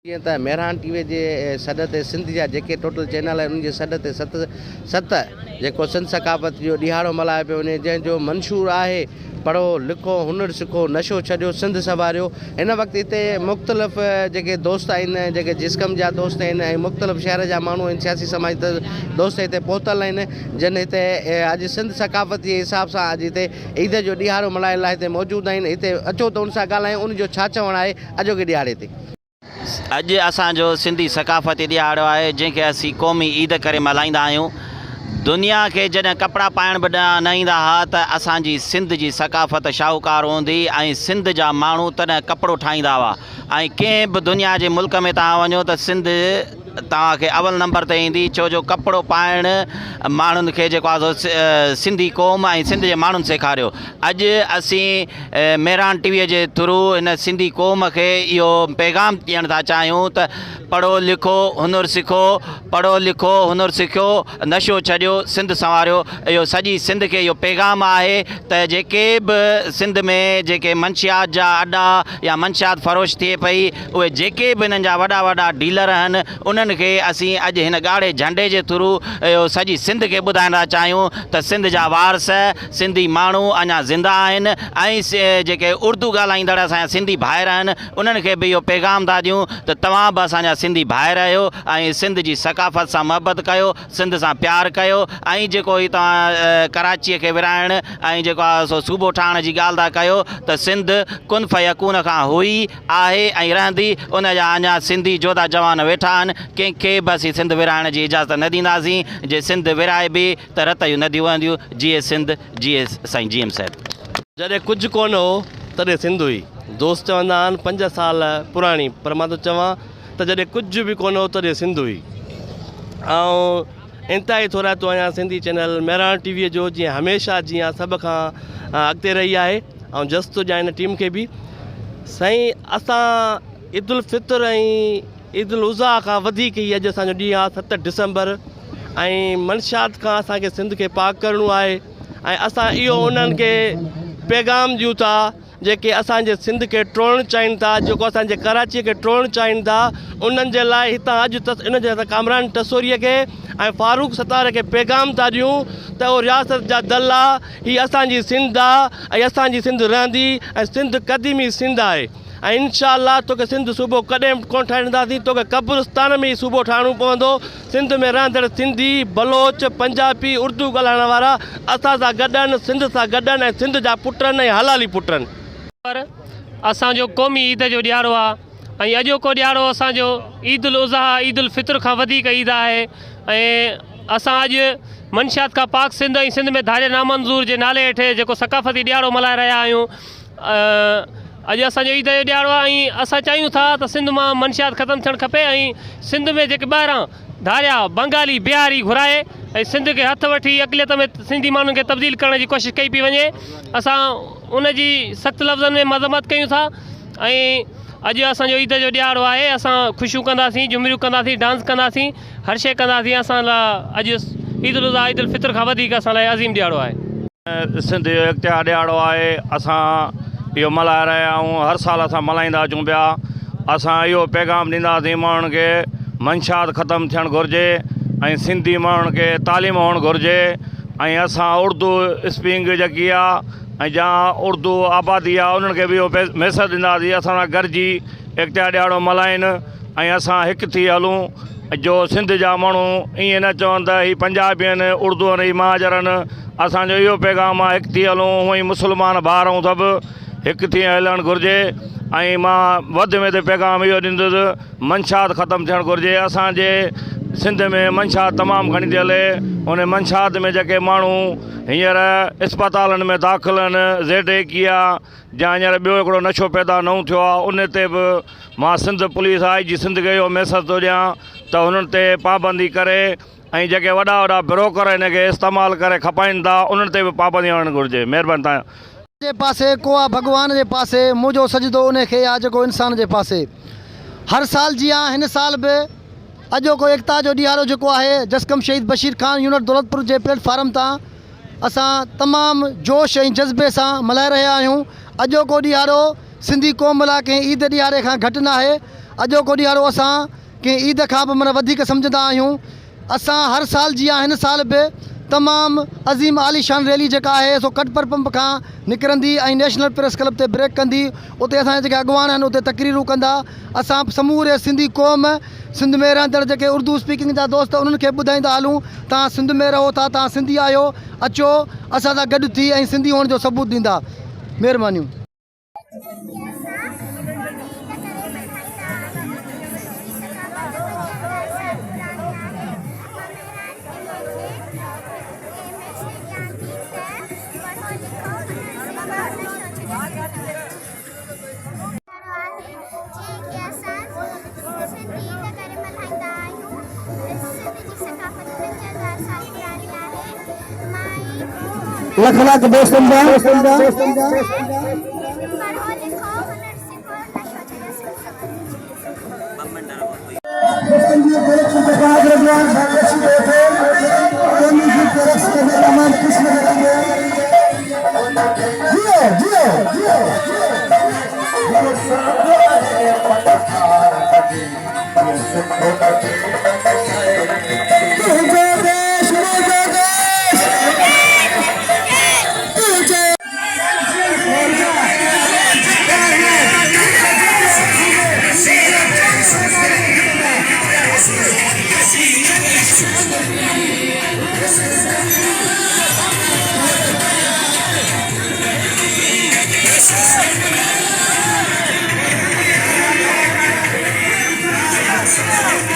जीअं त मेहरान टीवी जे सॾ ते सिंध जा जेके टोटल चैनल आहिनि उनजे सॾ ते सत जेको सिंध सकाफ़त जो ॾिहाड़ो मल्हायो पियो वञे, जंहिंजो मंशूर आहे पढ़ो लिखो हुनर सिखो नशो छॾियो सिंध संवारियो। हिन वक़्तु हिते मुख़्तलिफ़ जेके दोस्त आहिनि, जेके जिस्कम जा दोस्त आहिनि ऐं मुख़्तलिफ़ शहर जा माण्हू आहिनि, सियासी समाज दोस्त हिते पहुतल आहिनि, जिन हिते अॼु सिंध सकाफ़त जे हिसाब सां अॼु हिते ईद जो ॾिहाड़ो मल्हाइण लाइ हिते मौजूदु आहिनि। हिते अचो त उन सां ॻाल्हायूं उनजो छा चवणु आहे अॼोके ॾिहाड़े ते। अॼु असांजो सिंधी सकाफ़ती ॾिहाड़ो आहे जंहिंखे असीं क़ौमी ईद करे मल्हाईंदा आहियूं। दुनिया खे जॾहिं कपिड़ा पाइण बि न ईंदा हुआ त असांजी सिंध जी सकाफ़त शाहूकार हूंदी ऐं सिंध जा माण्हू तॾहिं कपिड़ो ठाहींदा हुआ। ऐं कंहिं बि दुनिया जे मुल्क में तव्हां वञो त सिंध तव्हांखे अवल नंबर ते ईंदी, छो जो कपिड़ो पाइण माण्हुनि खे जेको आहे सिंधी क़ौम ऐं सिंध जे माण्हुनि सेखारियो। अॼु असीं मेहरान टीवीअ जे थ्रू हिन सिंधी क़ौम खे इहो पैगाम ॾियणु था चाहियूं त पढ़ो लिखो हुनर सिखो, पढ़ो लिखो हुनर सिखियो नशो छॾियो सिंध संवारियो। इहो सॼी सिंध खे इहो पैगाम आहे त जेके बि सिंध में जेके मंशियात जा अॾा या मंशियात फ़रोश थिए पई, उहे जेके बि हिननि जा वॾा वॾा डीलर आहिनि उन्हनि खे असीं अॼु हिन ॻाढ़े झंडे जे थ्रू इहो सॼी सिंध खे ॿुधाइण था चाहियूं त सिंध जा वारस सिंधी माण्हू अञा ज़िंदा आहिनि ऐं जेके उर्दू ॻाल्हाईंदड़ असांजा सिंधी भाइर आहिनि उन्हनि खे बि इहो पैगाम था ॾियूं त तव्हां बि असांजा सिंधी भाइर आहियो ऐं सिंध जी सकाफ़त सां मोहबत कयो, सिंध सां प्यारु कयो। ऐं जेको ही तव्हां कराचीअ खे विराइण ऐं जेको आहे सो सूबो ठाहिण जी ॻाल्हि था कयो त सिंध कुन फयकून खां हुई आहे ऐं रहंदी। उन जा अञा सिंधी जोधा जवान वेठा आहिनि, कंहिंखे बि असीं सिंध विराइण जी इजाज़त न ॾींदासीं। जे सिंध विराए बि त रतयूं नदियूं वहंदियूं। जीए सिंध, जीए साईं GM साहिब। जॾहिं कुझु कोन हो तॾहिं सिंध हुई। दोस्त चवंदा आहिनि 5 साल पुराणी, पर मां थो चवां त जॾहिं कुझु बि कोन हो तॾहिं सिंध हुई। ऐं इंतिहाई थोरातो आहियां सिंधी चैनल मेहरान टीवीअ जो, जीअं हमेशह जीअं सभ खां अॻिते रही आहे ऐं जस्तो ॼा हिन टीम खे बि। साईं असां ईद उल फितर ऐं ईद उल उज़ा खां वधीक ई अॼु असांजो ॾींहुं आहे 7 डिसंबर ऐं मंशियात खां असांखे सिंध खे पाक करिणो आहे। ऐं असां इहो उन्हनि खे पैगाम ॾियूं था जेके असांजे सिंध खे टोड़णु चाहिनि था, जेको असांजे कराचीअ खे टोड़णु चाहिनि था। उन्हनि जे लाइ हितां अॼु इन जे कामरान टसोरीअ खे ऐं फारूक सतार खे पैगाम था ॾियूं त उहो रियासत जा दल आहे, हीअ असांजी सिंध आहे ऐं असांजी सिंध रहंदी ऐं सिंध क़दीमी सिंध आहे। ऐं इंशाअल्लाह तोखे सिंध सूबो कॾहिं कोन ठाहींदासीं, तोखे कब्रिस्तान में ई सूबो ठाहिणो पवंदो। सिंध में रहंदड़ सिंधी बलोच पंजाबी उर्दू ॻाल्हाइण वारा असां सां गॾु आहिनि, सिंध सां गॾु आहिनि ऐं सिंध जा पुट आहिनि ऐं हलाली पुट आहिनि। पर असांजो क़ौमी ईद जो ॾिहाड़ो आहे ऐं अॼोको ॾिहाड़ो असांजो ईद उल उज़हा ईद उल फितर खां वधीक ईद आहे। ऐं असां अॼु मंशियात खां पाक सिंध ऐं सिंध में धारे नामंज़ूर जे नाले हेठि जेको सकाफ़ती ॾिहाड़ो मल्हाए रहिया आहियूं। अॼु असांजो ईद जो ॾिहाड़ो आहे ऐं असां चाहियूं था त सिंध मां मंशियात ख़तमु थियणु खपे ऐं सिंध में जेके ॿाहिरां धारिया बंगाली बिहारी घुराए ऐं सिंध खे हथु वठी अक़लियत में सिंधी माण्हुनि खे तब्दील करण जी कोशिशि कई पई वञे। असां उनजी सख़्तु लफ़्ज़नि में मज़म्मत कयूं था। ऐं अॼु असांजो ईद जो ॾिहाड़ो आहे, असां ख़ुशियूं कंदासीं, जुमरियूं कंदासीं, डांस कंदासीं, हर शइ कंदासीं। असां लाइ अॼु ईद उल उज़हा ईद उल फितर खां वधीक असां लाइ अज़ीम ॾिहाड़ो आहे। सिंध जो इख़्तियार ॾिहाड़ो आहे, असां इहो मल्हाए रहिया आहियूं। हर साल असां मल्हाईंदा अचूं पिया। असां इहो पैगाम ॾींदासीं माण्हुनि खे मंशियात ख़तमु थियणु घुरिजे ऐं सिंधी माण्हुनि खे तालीम हुअणु घुरिजे। ऐं असां उर्दू स्पीकिंग जेकी आहे ऐं जा उर्दू आबादी आहे उन्हनि खे बि इहो मैसेज ॾींदासीं असां सां गॾिजी इख़्तियार ॾिहाड़ो मल्हाइनि ऐं असां हिकु थी हलूं। जो सिंध जा माण्हू ईअं न चवनि त हीअ पंजाबी आहिनि उर्दू आहिनि हीअ महाजर आहिनि। असांजो इहो पैगाम आहे हिकु थी हलूं। हूअं ई मुस्लमान भाउर ऐं सभु हिकु थी हलणु घुरिजे। ऐं मां वधि में वधि पैगाम इहो ॾींदुसि मंशियात ख़तमु थियणु घुरिजे। असांजे सिंध में मंशियात तमामु घणी थी हले। उन मंशियात में जेके माण्हू हींअर इस्पतालनि में दाख़िल आहिनि, ज़ेड-1 आहे या हींअर ॿियो हिकिड़ो नशो पैदा न थियो आहे, उन ते बि मां सिंध पुलिस IG सिंध खे इहो मैसेज थो ॾियां त हुननि ते पाबंदी करे ऐं जेके वॾा वॾा ब्रोकर हिन खे इस्तेमालु करे खपाइनि था उन्हनि ते बि पाबंदी आणणु घुरिजे। महिरबानी तव्हां जे पासे को आहे भॻवान जे पासे, मुंहिंजो सजदो उनखे आहे जेको इंसान जे पासे। हर साल जीअं हिन साल बि अॼोको एकता जो ॾिहाड़ो जेको आहे जसकम शहीद बशीर खान यूनिट दौलतपुर जे प्लेटफार्म तां असां तमामु जोश ऐं जज़्बे सां मल्हाए रहिया आहियूं। अॼोको ॾिहाड़ो सिंधी क़ौम लाइ कंहिं ईद ॾिहाड़े खां घटि न आहे। अॼोको ॾियारो असां कंहिं ईद खां बि माना वधीक सम्झंदा आहियूं। असां हर साल जीअं हिन साल बि तमामु अज़ीम आलीशान रैली जेका आहे सो कटपर पंप खां निकिरंदी ऐं नेशनल प्रेस क्लब ते ब्रेक कंदी। उते असांजा जेके अॻवान आहिनि उते तकरीरूं कंदा। असां समूरे सिंधी क़ौम सिंध में रहंदड़ जेके उर्दू स्पीकिंग जा दोस्त उन्हनि खे ॿुधाईंदा हलूं तव्हां सिंध में रहो था, तव्हां सिंधी आहियो, अचो असां सां गॾु थी ऐं सिंधी हुअण जो सबूत ॾींदा। महिरबानियूं। लख लख दोस्तन Yes.